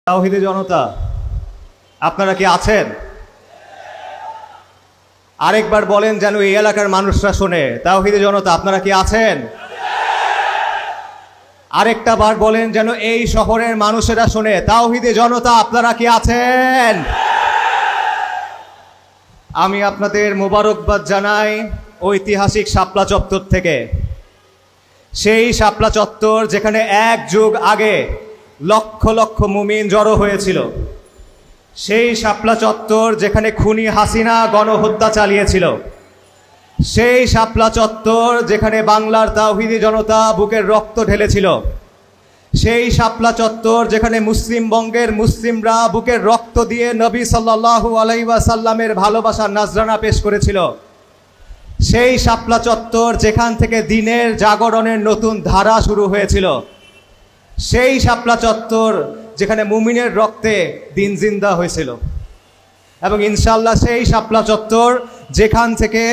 তাওহীদে জনতা, আপনারা কি আছেন? আরেকবার বলেন যেন এই এলাকার মানুষরা শোনে। তাওহীদে জনতা, আপনারা কি আছেন? আরেকটা বার বলেন যেন এই শহরের মানুষেরা শোনে। তাওহীদে জনতা, আপনারা কি আছেন? আমি আপনাদের মোবারকবাদ জানাই ঐতিহাসিক শাপলা চত্বর থেকে। সেই শাপলা চত্বর যেখানে এক যুগ আগে লক্ষ লক্ষ মুমিন জড়ো হয়েছিল, সেই শাপলা চত্বর যেখানে খুনি হাসিনা গণহত্যা চালিয়েছিল, সেই শাপলা চত্বর যেখানে বাংলার তাওহীদি জনতা বুকের রক্ত ঢেলেছিল, সেই শাপলা চত্বর যেখানে মুসলিম বঙ্গের মুসলিমরা বুকের রক্ত দিয়ে নবী সাল্লাল্লাহু আলাইহি ওয়াসাল্লামের ভালোবাসার নাজরানা পেশ করেছিল, সেই শাপলা চত্বর যেখান থেকে দিনের জাগরণের নতুন ধারা শুরু হয়েছিল, সেই শাপলা চত্বর যেখানে মুমিনের রক্তে দিন জিন্দা হয়েছিল, এবং ইনশাআল্লাহ সেই শাপলা চত্বর যেখান থেকে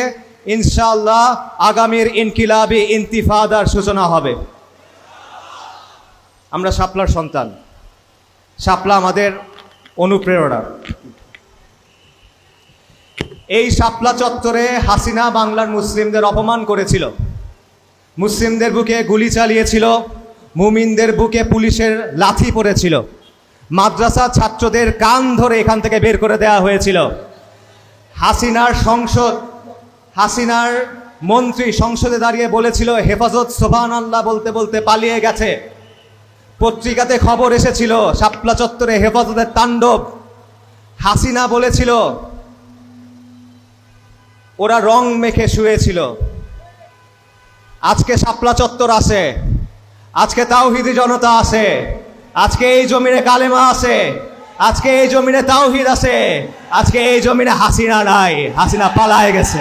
ইনশাআল্লাহ আগামীর ইনকিলাবি ইন্তিফাদার সূচনা হবে। আমরা শাপলার সন্তান, শাপলা আমাদের অনুপ্রেরণা। এই শাপলা চত্বরে হাসিনা বাংলার মুসলিমদের অপমান করেছিল, মুসলিমদের বুকে গুলি চালিয়েছিল, মুমিনদের বুকে পুলিশের লাথি পড়েছিল, মাদ্রাসা ছাত্রদের কান ধরে এখান থেকে বের করে দেওয়া হয়েছিল। হাসিনার মন্ত্রী সংসদে দাঁড়িয়ে বলেছিল হেফাজত সুবহানাল্লাহ বলতে বলতে পালিয়ে গেছে। পত্রিকাতে খবর এসেছিল শাপলা চত্বরে হেফাজতের তাণ্ডব। হাসিনা বলেছিল ওরা রং মেখে শুয়েছিল। আজকে শাপলা চত্বর আছে, আজকে তাওহীদি জনতা আছে, আজকে এই জমিনে কালেমা আছে, আজকে এই জমিনে তাওহীদ আছে, আজকে এই জমিনে হাসিনা নাই, হাসিনা পালায়ে গেছে।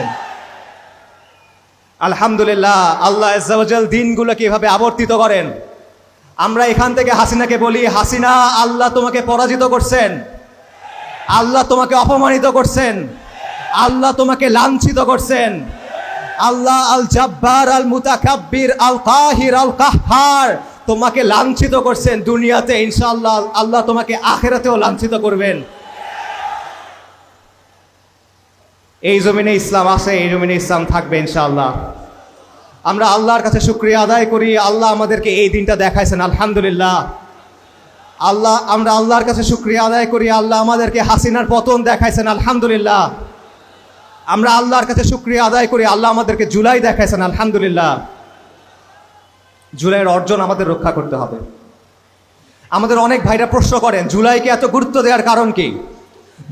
আলহামদুলিল্লাহ, আল্লাহ আজ্জা ওয়া জাল দিনগুলোকে এভাবে আবর্তিত করেন। আমরা এখান থেকে হাসিনাকে বলি, হাসিনা আল্লাহ তোমাকে পরাজিত করছেন, আল্লাহ তোমাকে অপমানিত করছেন, আল্লাহ তোমাকে লাঞ্ছিত করছেন। আল্লাহ আল জাব্বার আল মুতাকাব্বির আল কাহির আল কাহ্হার তোমাকে লাঞ্ছিত করছেন দুনিয়াতে, ইনশাআল্লাহ আল্লাহ তোমাকে আখিরাতেও লাঞ্ছিত করবেন। এই জমিনে ইসলাম আছে, এই জমিনে ইসলাম থাকবে ইনশাআল্লাহ। আমরা আল্লাহর কাছে শুকরিয়া আদায় করি, আল্লাহ আমাদেরকে এই দিনটা দেখাইছেন, আলহামদুলিল্লাহ। আমরা আল্লাহর কাছে শুকরিয়া আদায় করি, আল্লাহ আমাদেরকে হাসিনার পতন দেখাইছেন, আলহামদুলিল্লাহ। আমরা আল্লাহর কাছে শুকরিয়া আদায় করি, আল্লাহ আমাদেরকে জুলাই দেখাইছেন, আলহামদুলিল্লাহ। জুলাইয়ের অর্জন আমাদের রক্ষা করতে হবে। আমাদের অনেক ভাইরা প্রশ্ন করেন জুলাইকে এত গুরুত্ব দেওয়ার কারণ কি?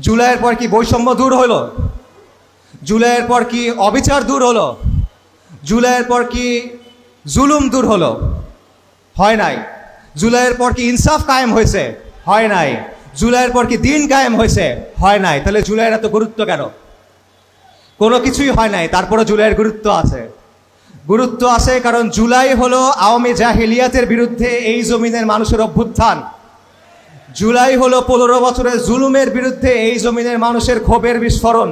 জুলাইয়ের পর কি বৈষম্য দূর হলো? জুলাইয়ের পর কি অবিচার দূর হলো? জুলাইয়ের পর কি জুলুম দূর হলো? হয় নাই। জুলাইয়ের পর কি ইনসাফ কায়েম হয়েছে? হয় নাই। জুলাইয়ের পর কি দিন কায়েম হয়েছে? হয় নাই। তাহলে জুলাইয়ের এত গুরুত্ব কেন? কোনো কিছুই হয় নাই, তারপরে জুলাইয়ের গুরুত্ব আছে। গুরুত্ব আছে কারণ জুলাই হলো আওয়ামী জাহিলিয়াতের বিরুদ্ধে এই জমিনের মানুষের অভ্যুত্থান। জুলাই হলো 15 বছরের জুলুমের বিরুদ্ধে এই জমিনের মানুষের ক্ষোভের বিস্ফোরণ।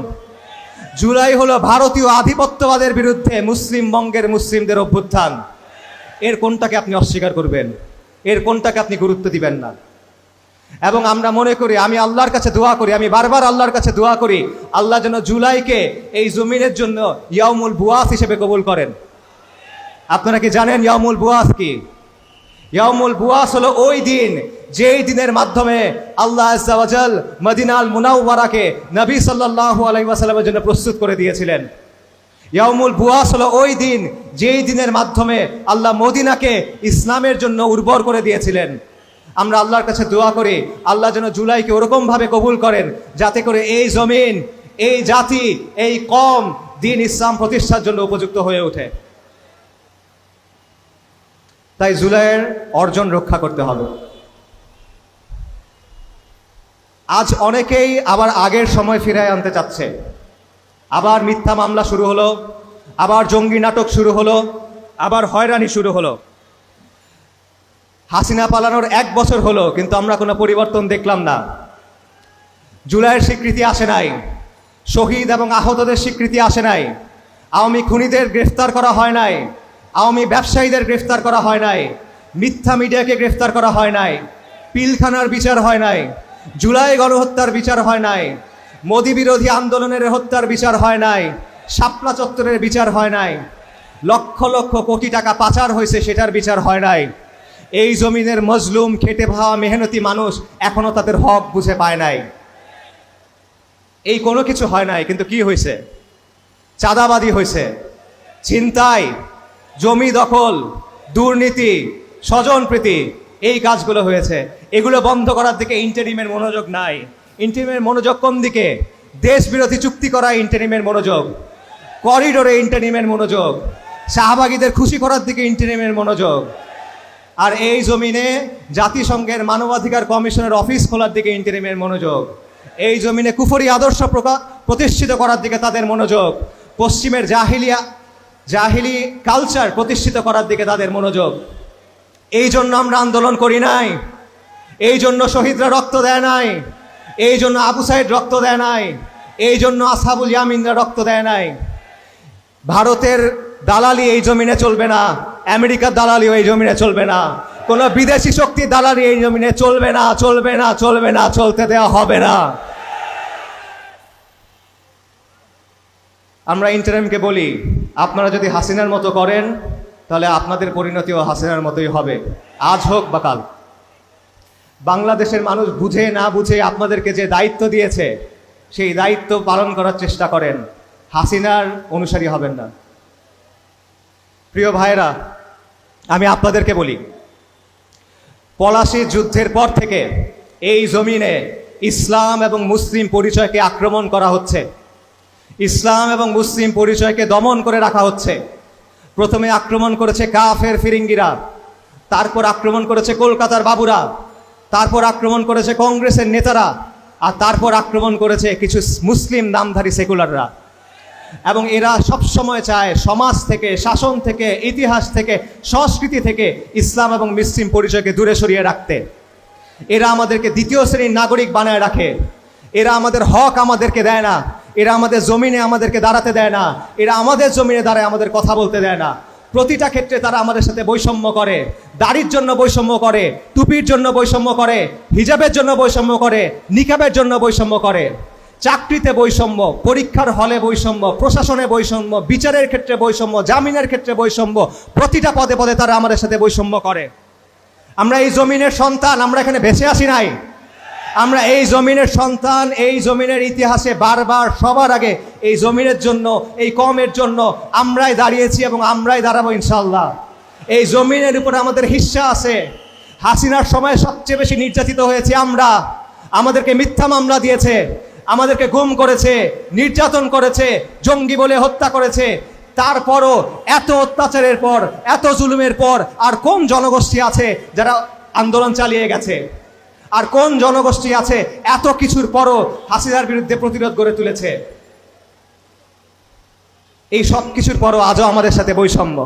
জুলাই হলো ভারতীয় আধিপত্যবাদের বিরুদ্ধে মুসলিম বঙ্গের মুসলিমদের অভ্যুত্থান। এর কোনটাকে আপনি অস্বীকার করবেন? এর কোনটাকে আপনি গুরুত্ব দিবেন না? এবং আমরা মনে করি, আমি আল্লাহর কাছে দোয়া করি, আমি বারবার আল্লাহর কাছে দোয়া করি, আল্লাহ যেন জুলাইকে এই জমিনের জন্য ইয়াউমুল বুআস হিসেবে কবুল করেন। আপনারা কি জানেন ইয়াউমুল বুআস কি? ইয়াউমুল বুআস হলো ওই দিন যেই দিনের মাধ্যমে আল্লাহ আজ্জা ওয়া জাল মদিনাল মুনাওয়ারাকে নবী সাল্লাল্লাহু আলাইহি ওয়াসাল্লামের জন্য প্রস্তুত করে দিয়েছিলেন। ইয়াউমুল বুআস হলো ওই দিন যেই দিনের মাধ্যমে আল্লাহ মদিনাকে ইসলামের জন্য উর্বর করে দিয়েছিলেন। আমরা আল্লাহর কাছে দোয়া করি আল্লাহ যেন জুলাইকে ওরকমভাবে কবুল করেন যাতে করে এই জমিন, এই জাতি, এই কওম দ্বীন ইসলাম প্রতিষ্ঠার জন্য উপযুক্ত হয়ে ওঠে। তাই জুলাইয়ের অর্জন রক্ষা করতে হবে। আজ অনেকেই আবার আগের সময় ফিরিয়ে আনতে চাচ্ছে। আবার মিথ্যা মামলা শুরু হলো, আবার জঙ্গি নাটক শুরু হলো, আবার হয়রানি শুরু হলো। হাসিনা পালানোর 1 বছর হলো, কিন্তু আমরা কোনো পরিবর্তন দেখলাম না। জুলাইয়ের স্বীকৃতি আসে নাই, শহীদ এবং আহতদের স্বীকৃতি আসে নাই, আওয়ামী খুনিদের গ্রেফতার করা হয় নাই, আওয়ামী ব্যবসায়ীদের গ্রেফতার করা হয় নাই, মিথ্যা মিডিয়াকে গ্রেফতার করা হয় নাই, পিলখানার বিচার হয় নাই, জুলাই গণহত্যার বিচার হয় নাই, মোদি বিরোধী আন্দোলনের হত্যার বিচার হয় নাই, শাপলা চত্বরের বিচার হয় নাই, লক্ষ লক্ষ কোটি টাকা পাচার হয়েছে সেটার বিচার হয় নাই। এই জমিনের মজলুম খেটে খাওয়া মেহনতি মানুষ এখনো তাদের হক বুঝে পায় নাই। এই কোনো কিছু হয় নাই, কিন্তু কি হয়েছে? চাঁদাবাদি হয়েছে, ছিনতাই, জমি দখল, দুর্নীতি, স্বজনপ্রীতি, এই কাজগুলো হয়েছে। এগুলো বন্ধ করার দিকে ইন্টারিমের মনোযোগ নাই। ইন্টারিমের মনোযোগ কোন দিকে? দেশ বিরোধী চুক্তি করা ইন্টারিমের মনোযোগ, করিডোরে ইন্টারিমের মনোযোগ, শাহবাগীদের খুশি করার দিকে ইন্টারিমের মনোযোগ, আর এই জমিনে জাতিসংঘের মানবাধিকার কমিশনের অফিস খোলার দিকে ইন্টারিমের মনোযোগ। এই জমিনে কুফরি আদর্শ প্রতিষ্ঠিত করার দিকে তাদের মনোযোগ, পশ্চিমের জাহিলি কালচার প্রতিষ্ঠিত করার দিকে তাদের মনোযোগ। এই জন্য আমরা আন্দোলন করি নাই, এই জন্য শহীদরা রক্ত দেয় নাই, এই জন্য আবু সাইদ রক্ত দেয় নাই, এই জন্য আসহাবুল ইয়ামিনরা রক্ত দেয় নাই। ভারতের দালালি এই জমিনে চলবে না, আমেরিকার দালালিও এই জমিনে চলবে না, কোনো বিদেশি শক্তির দালালি এই জমিনে চলবে না, চলবে না, চলবে না, চলতে দেওয়া হবে না। আমরা ইন্টারিমকে বলি, আপনারা যদি হাসিনার মতো করেন তাহলে আপনাদের পরিণতিও হাসিনার মতোই হবে, আজ হোক বা কাল। বাংলাদেশের মানুষ বুঝে না বুঝে আপনাদেরকে যে দায়িত্ব দিয়েছে সেই দায়িত্ব পালন করার চেষ্টা করেন, হাসিনার অনুসারী হবেন না। প্রিয় ভাইরা, আমি আপনাদেরকে বলি, পলাশী যুদ্ধের পর থেকে এই জমিনে ইসলাম এবং মুসলিম পরিচয়কে আক্রমণ করা হচ্ছে, ইসলাম এবং মুসলিম পরিচয়কে দমন করে রাখা হচ্ছে। প্রথমে আক্রমণ করেছে কাফের ফিরিঙ্গিরা, তারপর আক্রমণ করেছে কলকাতার বাবুরা, তারপর আক্রমণ করেছে কংগ্রেসের নেতারা, আর তারপর আক্রমণ করেছে কিছু মুসলিম নামধারী সেকুলাররা। এবং এরা সব সময় চায় সমাজ থেকে, শাসন থেকে, ইতিহাস থেকে, সংস্কৃতি থেকে ইসলাম এবং মুসলিম পরিচয়কে দূরে সরিয়ে রাখতে। এরা আমাদেরকে দ্বিতীয় শ্রেণীর নাগরিক বানায় রাখে, এরা আমাদের হক আমাদেরকে দেয় না, এরা আমাদের জমিনে আমাদেরকে দাঁড়াতে দেয় না, এরা আমাদের জমিনে দাঁড়ায় আমাদের কথা বলতে দেয় না। প্রতিটা ক্ষেত্রে তারা আমাদের সাথে বৈষম্য করে, দাড়ির জন্য বৈষম্য করে, টুপির জন্য বৈষম্য করে, হিজাবের জন্য বৈষম্য করে, নিকাবের জন্য বৈষম্য করে, চাকরিতে বৈষম্য, পরীক্ষার হলে বৈষম্য, প্রশাসনে বৈষম্য, বিচারের ক্ষেত্রে বৈষম্য, জামিনের ক্ষেত্রে বৈষম্য, প্রতিটা পদে পদে তারা আমাদের সাথে বৈষম্য করে। আমরা এই জমিনের সন্তান, আমরা এখানে বেঁচে আসি নাই, আমরা এই জমিনের সন্তান। এই জমিনের ইতিহাসে বারবার সবার আগে এই জমিনের জন্য, এই কমের জন্য আমরাই দাঁড়িয়েছি এবং আমরাই দাঁড়াবো ইনশাআল্লাহ। এই জমিনের উপরে আমাদের হিস্সা আছে। হাসিনার সময় সবচেয়ে বেশি নির্যাতিত হয়েছে আমরা, আমাদেরকে মিথ্যা মামলা দিয়েছে, আমাদেরকে গুম করেছে, নির্যাতন করেছে, জঙ্গি বলে হত্যা করেছে। তারপরও এত অত্যাচারের পর, এত জুলুমের পর আর কোন জনগোষ্ঠী আছে যারা আন্দোলন চালিয়ে গেছে? আর কোন জনগোষ্ঠী আছে এত কিছুর পরও হাসিনার বিরুদ্ধে প্রতিরোধ গড়ে তুলেছে? এই সব কিছুর পরও আজও আমাদের সাথে বৈষম্য,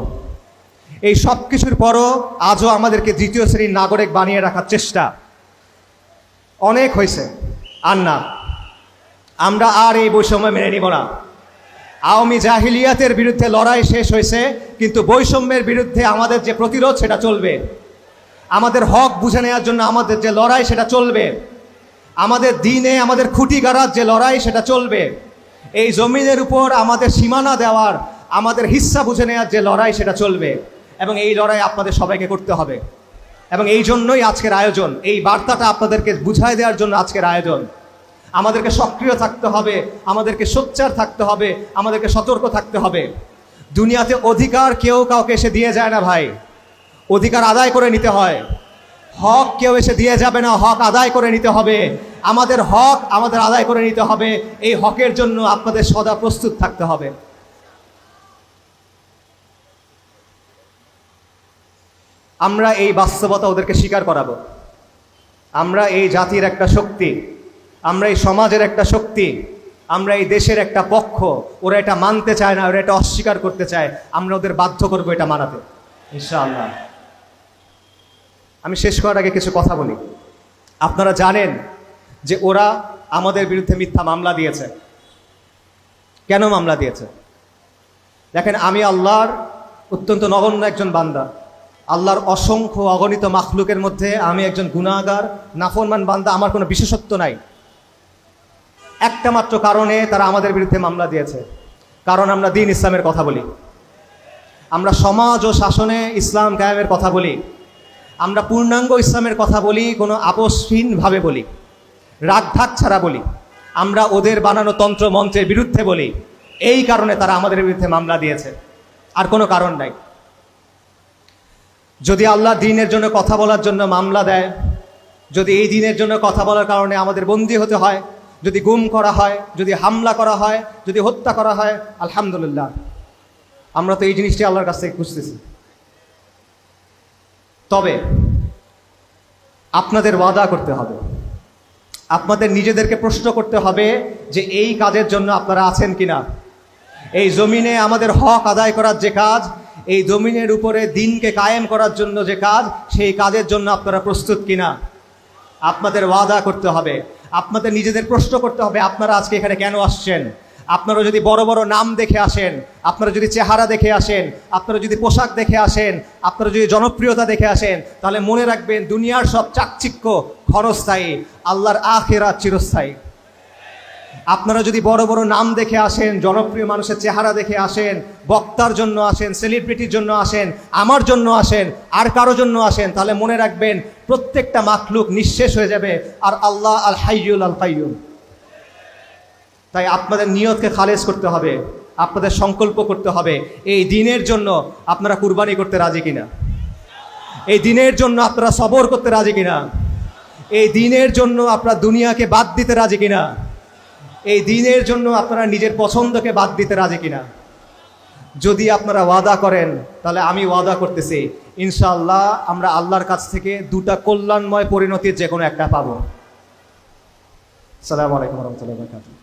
এই সব কিছুর পরও আজও আমাদেরকে দ্বিতীয় শ্রেণীর নাগরিক বানিয়ে রাখার চেষ্টা। অনেক হয়েছে, আর না, আমরা আর এই বৈষম্য মেনে নিব না। আওয়ামী জাহিলিয়াতের বিরুদ্ধে লড়াই শেষ হয়েছে, কিন্তু বৈষম্যের বিরুদ্ধে আমাদের যে প্রতিরোধ সেটা চলবে। আমাদের হক বুঝে নেওয়ার জন্য আমাদের যে লড়াই সেটা চলবে। আমাদের দিনে আমাদের খুঁটি গাড়ার যে লড়াই সেটা চলবে। এই জমিনের উপর আমাদের সীমানা দেওয়ার, আমাদের হিস্সা বুঝে নেওয়ার যে লড়াই সেটা চলবে। এবং এই লড়াই আপনাদের সবাইকে করতে হবে। এবং এই জন্যই আজকের আয়োজন, এই বার্তাটা আপনাদেরকে বুঝাই দেওয়ার জন্য আজকের আয়োজন। আমাদেরকে সক্রিয় থাকতে হবে, আমাদেরকে সোচ্চার থাকতে হবে, আমাদেরকে সতর্ক থাকতে হবে। দুনিয়াতে অধিকার কেউ কাউকে এসে দিয়ে যায় না ভাই, অধিকার আদায় করে নিতে হয়। হক কেউ এসে দিয়ে যাবে না, হক আদায় করে নিতে হবে। আমাদের হক আমাদের আদায় করে নিতে হবে। এই হকের জন্য আপনাদের সদা প্রস্তুত থাকতে হবে। আমরা এই বাস্তবতা ওদেরকে স্বীকার করাবো। আমরা এই জাতির একটা শক্তি, আমরা এই সমাজের একটা শক্তি, আমরা এই দেশের একটা পক্ষ। ওরা এটা মানতে চায় না, ওরা এটা অস্বীকার করতে চায়, আমরা ওদের বাধ্য করবো এটা মানাতে ইনশাআল্লাহ। আমি শেষ করার আগে কিছু কথা বলি। আপনারা জানেন যে ওরা আমাদের বিরুদ্ধে মিথ্যা মামলা দিয়েছে। কেন মামলা দিয়েছে? দেখেন, আমি আল্লাহর অত্যন্ত নগণ্য একজন বান্দা, আল্লাহর অসংখ্য অগণিত মাখলুকের মধ্যে আমি একজন গুনাহগার, নাফরমান বান্দা, আমার কোনো বিশেষত্ব নাই। একটা মাত্র কারণে তারা আমাদের বিরুদ্ধে মামলা দিয়েছে, কারণ আমরা দ্বীন ইসলামের কথা বলি, আমরা সমাজ ও শাসনে ইসলাম কায়েমের কথা বলি, আমরা পূর্ণাঙ্গ ইসলামের কথা বলি, কোনো আপোষহীনভাবে বলি, রাগঢাক ছাড়া বলি, আমরা ওদের বানানো তন্ত্র মন্ত্রের বিরুদ্ধে বলি। এই কারণে তারা আমাদের বিরুদ্ধে মামলা দিয়েছে, আর কোনো কারণ নাই। যদি আল্লাহ দ্বীনের জন্য কথা বলার জন্য মামলা দেয়, যদি এই দ্বীনের জন্য কথা বলার কারণে আমাদের বন্দী হতে হয়, যদি গুম করা হয়, যদি হামলা করা হয়, যদি হত্যা করা হয়, আলহামদুলিল্লাহ, আমরা তো এই জিনিসটি আল্লাহর কাছ থেকে খুঁজতেছি। তবে আপনাদের ওয়াদা করতে হবে, আপনাদের নিজেদেরকে প্রশ্ন করতে হবে যে এই কাজের জন্য আপনারা আছেন কিনা। এই জমিনে আমাদের হক আদায় করার যে কাজ, এই জমিনের উপরে দ্বীনকে কায়েম করার জন্য যে কাজ, সেই কাজের জন্য আপনারা প্রস্তুত কিনা আপনাদের ওয়াদা করতে হবে। আপনাদের নিজেদের প্রশ্ন করতে হবে, আপনারা আজকে এখানে কেন আসছেন। আপনারা যদি বড় বড় নাম দেখে আসেন, আপনারা যদি চেহারা দেখে আসেন, আপনারা যদি পোশাক দেখে আসেন, আপনারা যদি জনপ্রিয়তা দেখে আসেন, তাহলে মনে রাখবেন দুনিয়ার সব চাকচিক্য ক্ষণস্থায়ী, আল্লাহর আখিরাত চিরস্থায়ী। আপনারা যদি বড় বড় নাম দেখে আসেন, জনপ্রিয় মানুষের চেহারা দেখে আসেন, বক্তার জন্য আসেন, সেলিব্রিটির জন্য আসেন, আমার জন্য আসেন, আর কারো জন্য আসেন, তাহলে মনে রাখবেন প্রত্যেকটা মাখলুক নিঃশেষ হয়ে যাবে, আর আল্লাহ আল হাইয়ুল আল কাইয়ুম। তাই আপনাদের নিয়তকে খালেজ করতে হবে, আপনাদের সংকল্প করতে হবে, এই দ্বীনের জন্য আপনারা কুরবানি করতে রাজি কিনা, এই দ্বীনের জন্য আপনারা সবর করতে রাজি কিনা, এই দ্বীনের জন্য আপনারা দুনিয়াকে বাদ দিতে রাজি কিনা, এই দ্বীনের জন্য আপনারা নিজের পছন্দকে বাদ দিতে রাজি কিনা। যদি আপনারা ওয়াদা করেন, তাহলে আমি ওয়াদা করতেছি ইনশাআল্লাহ আমরা আল্লাহর কাছ থেকে দুটা কল্যাণময় পরিণতির যে কোনো একটা পাবো। আসসালামু আলাইকুম ওয়া রাহমাতুল্লাহি ওয়া বারাকাতুহু।